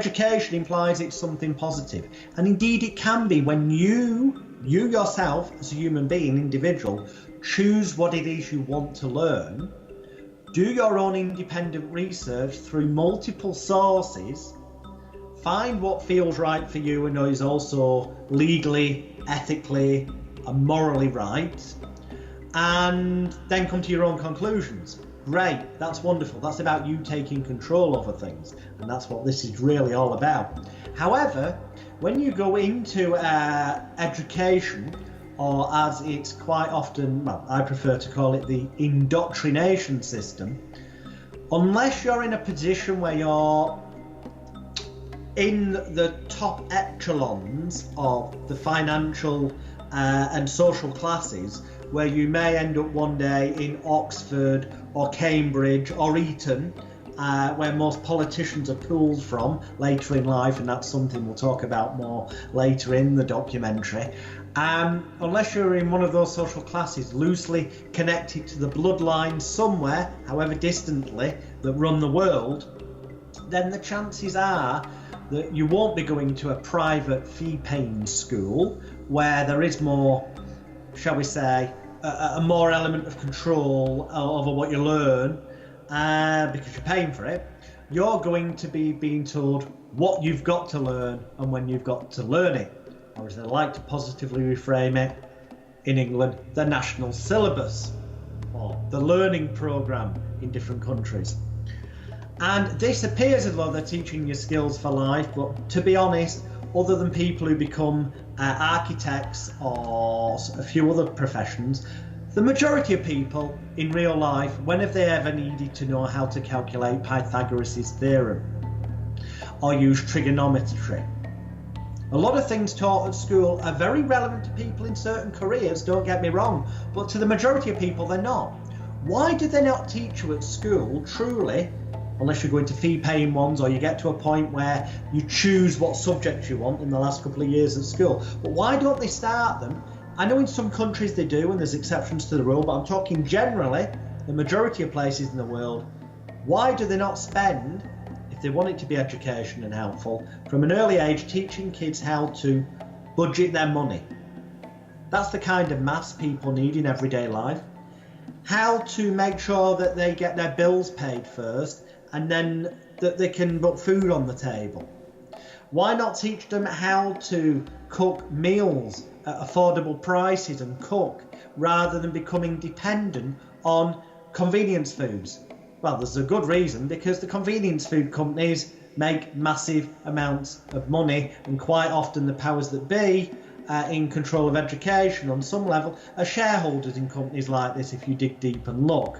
education implies it's something positive. And indeed it can be when you yourself as a human being, individual, choose what it is you want to learn, do your own independent research through multiple sources, find what feels right for you and is also legally, ethically and morally right, and then come to your own conclusions. Great, that's wonderful. That's about you taking control over things, and that's what this is really all about. However, when you go into education, or as it's quite often, well, I prefer to call it the indoctrination system, unless you're in a position where you're in the top echelons of the financial and social classes, where you may end up one day in Oxford or Cambridge or Eton, where most politicians are pulled from later in life, and that's something we'll talk about more later in the documentary. Unless you're in one of those social classes loosely connected to the bloodlines somewhere, however distantly, that run the world, then the chances are that you won't be going to a private fee-paying school where there is more, shall we say, a more element of control over what you learn, because you're paying for it. You're going to be being told what you've got to learn and when you've got to learn it, or as they like to positively reframe it in England, the national syllabus, or the learning programme in different countries. And this appears as though they're teaching you skills for life, but to be honest, other than people who become architects or a few other professions, the majority of people in real life, when have they ever needed to know how to calculate Pythagoras' theorem or use trigonometry? A lot of things taught at school are very relevant to people in certain careers, don't get me wrong, but to the majority of people they're not. Why do they not teach you at school, truly, unless you're going to fee-paying ones or you get to a point where you choose what subjects you want in the last couple of years at school, but why don't they start them? I know in some countries they do and there's exceptions to the rule, but I'm talking generally, the majority of places in the world, why do they not spend, if they want it to be education and helpful, from an early age teaching kids how to budget their money? That's the kind of maths people need in everyday life. How to make sure that they get their bills paid first and then that they can put food on the table. Why not teach them how to cook meals at affordable prices and cook, rather than becoming dependent on convenience foods? Well, there's a good reason, because the convenience food companies make massive amounts of money, and quite often the powers that be in control of education on some level are shareholders in companies like this if you dig deep and look.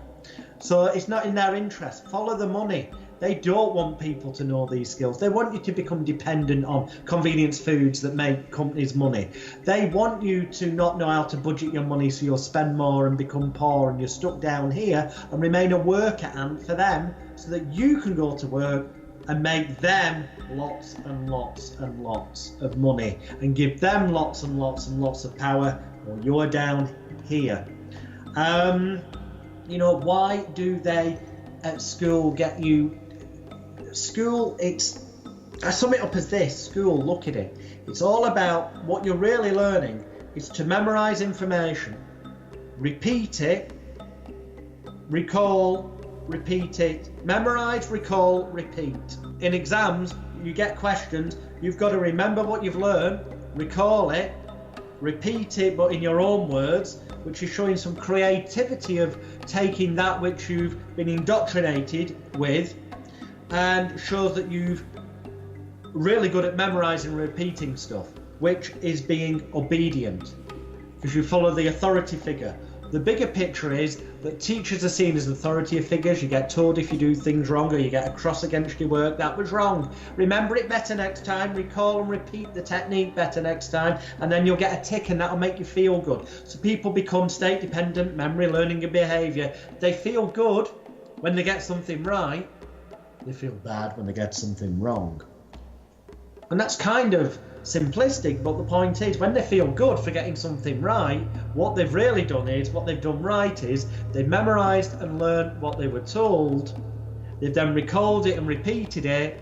So it's not in their interest. Follow the money. They don't want people to know these skills. They want you to become dependent on convenience foods that make companies money. They want you to not know how to budget your money, so you'll spend more and become poor and you're stuck down here and remain a worker ant for them, so that you can go to work and make them lots and lots and lots of money and give them lots and lots and lots of power, while you're down here. You know, why do they at school get you? School, I sum it up as this. School, look at it. It's all about what you're really learning is to memorize information, repeat it, recall, repeat it, memorize, recall, repeat. In exams, you get questions, you've got to remember what you've learned, recall it, repeat it, but in your own words, which is showing some creativity of taking that which you've been indoctrinated with, and shows that you've really good at memorizing and repeating stuff, which is being obedient, because you follow the authority figure. The bigger picture is that teachers are seen as authority figures. You get told if you do things wrong, or you get a cross against your work, that was wrong. Remember it better next time, recall and repeat the technique better next time, and then you'll get a tick and that'll make you feel good. So people become state dependent, memory, learning and behaviour. They feel good when they get something right. They feel bad when they get something wrong. And that's kind of simplistic, but the point is, when they feel good for getting something right, what they've really done is, what they've done right is, they've memorised and learned what they were told, they've then recalled it and repeated it,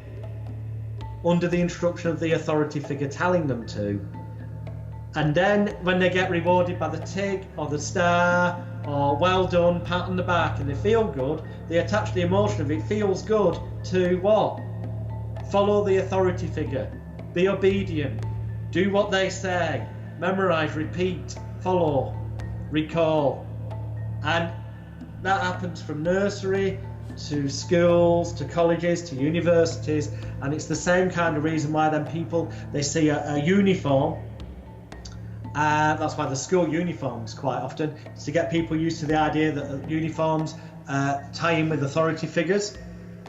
under the instruction of the authority figure telling them to. And then when they get rewarded by the tick or the star or well done, pat on the back, and they feel good, they attach the emotion of it feels good to what? Follow the authority figure, be obedient, do what they say, memorize, repeat, follow, recall. And that happens from nursery to schools, to colleges, to universities, and it's the same kind of reason why then people, they see a uniform. That's why the school uniforms quite often is to get people used to the idea that uniforms tie in with authority figures,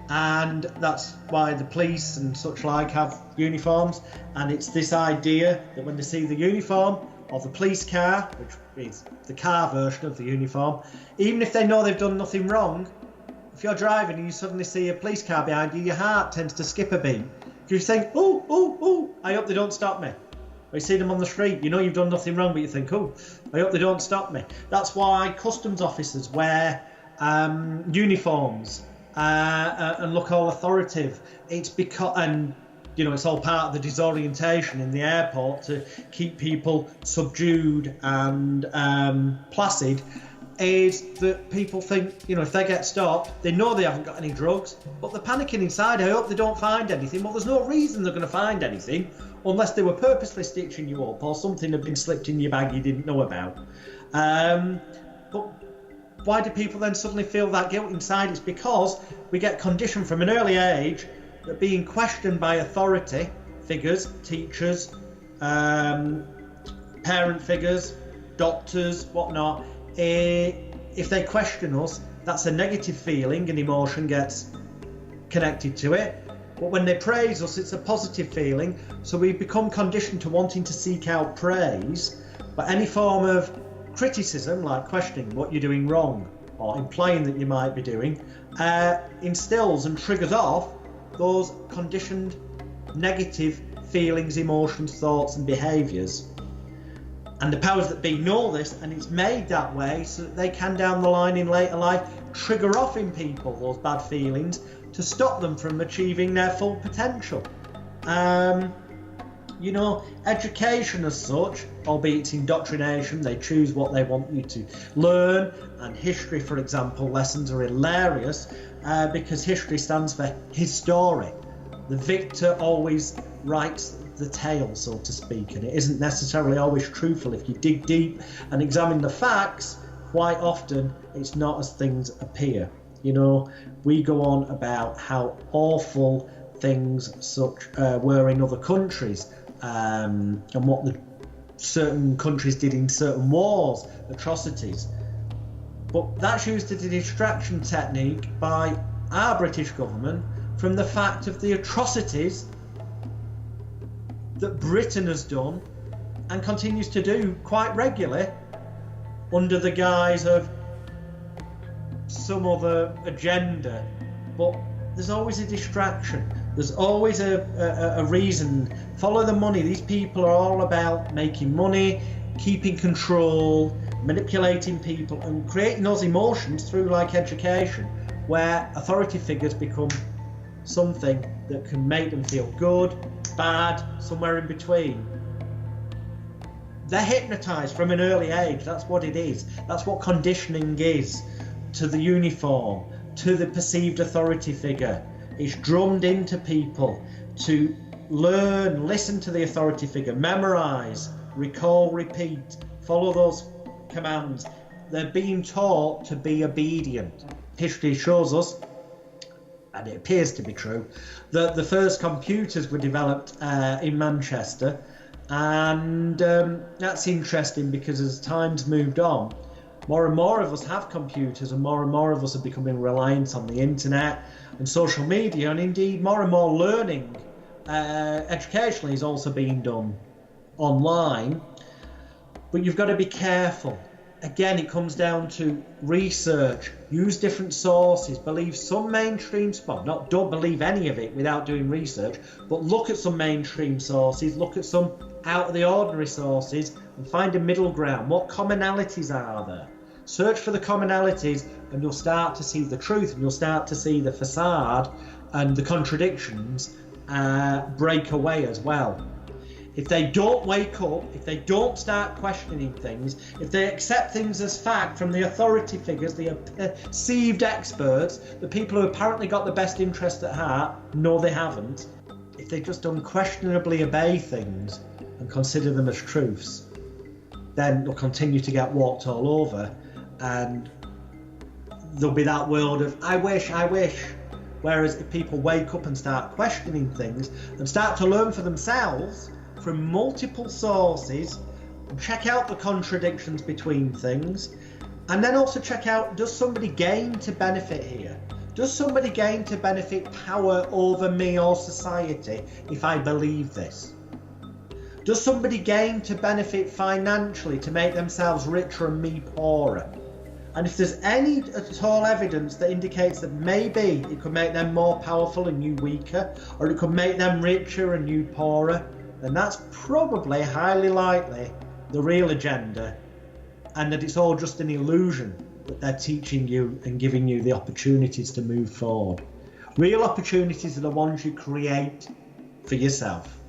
and that's why the police and such like have uniforms. And it's this idea that when they see the uniform or the police car, which is the car version of the uniform, even if they know they've done nothing wrong, if you're driving and you suddenly see a police car behind you, your heart tends to skip a beat. You think, oh, I hope they don't stop me. Or you see them on the street, you know you've done nothing wrong, but you think, oh, I hope they don't stop me. That's why customs officers wear uniforms and look all authoritative. It's because, and you know, it's all part of the disorientation in the airport to keep people subdued and placid, is that people think, you know, if they get stopped, they know they haven't got any drugs, but they're panicking inside. I hope they don't find anything. Well, there's no reason they're going to find anything unless they were purposely stitching you up or something had been slipped in your bag you didn't know about. But why do people then suddenly feel that guilt inside? It's because we get conditioned from an early age that being questioned by authority figures, teachers, parent figures, doctors, whatnot, if they question us, that's a negative feeling and emotion gets connected to it. But when they praise us, it's a positive feeling. So we become conditioned to wanting to seek out praise. But any form of criticism, like questioning what you're doing wrong or implying that you might be doing, instills and triggers off those conditioned negative feelings, emotions, thoughts and behaviours. And the powers that be know this, and it's made that way so that they can, down the line in later life, trigger off in people those bad feelings to stop them from achieving their full potential. You know, education as such, albeit it's indoctrination, they choose what they want you to learn. And history, for example, lessons are hilarious because history stands for history. The victor always writes the tale, so to speak, and it isn't necessarily always truthful. If you dig deep and examine the facts, quite often it's not as things appear. You know, we go on about how awful things such were in other countries and what the certain countries did in certain wars, atrocities. But that's used as a distraction technique by our British government from the fact of the atrocities that Britain has done and continues to do quite regularly under the guise of some other agenda. But there's always a distraction, there's always a reason. Follow the money. These people are all about making money, keeping control, manipulating people and creating those emotions through like education, where authority figures become something that can make them feel good, bad, somewhere in between. They're hypnotized from an early age. That's what it is. That's what conditioning is to the uniform, to the perceived authority figure. It's drummed into people to learn, listen to the authority figure, memorize, recall, repeat, follow those commands. They're being taught to be obedient. History shows us, and it appears to be true, that the first computers were developed in Manchester, and that's interesting because as time's moved on, more and more of us have computers and more of us are becoming reliant on the internet and social media, and indeed more and more learning educationally is also being done online. But you've got to be careful. Again, it comes down to research, use different sources, believe some mainstream spot, don't believe any of it without doing research, but look at some mainstream sources, look at some out of the ordinary sources and find a middle ground. What commonalities are there? Search for the commonalities and you'll start to see the truth, and you'll start to see the facade and the contradictions, break away as well. If they don't wake up, if they don't start questioning things, if they accept things as fact from the authority figures, the perceived experts, the people who apparently got the best interest at heart, no they haven't, if they just unquestionably obey things and consider them as truths, then they'll continue to get walked all over, and there'll be that world of I wish. Whereas if people wake up and start questioning things and start to learn for themselves from multiple sources, and check out the contradictions between things, and then also check out, does somebody gain to benefit here? Does somebody gain to benefit power over me or society if I believe this? Does somebody gain to benefit financially to make themselves richer and me poorer? And if there's any at all evidence that indicates that maybe it could make them more powerful and you weaker, or it could make them richer and you poorer, then that's probably highly likely the real agenda, and that it's all just an illusion that they're teaching you and giving you the opportunities to move forward. Real opportunities are the ones you create for yourself.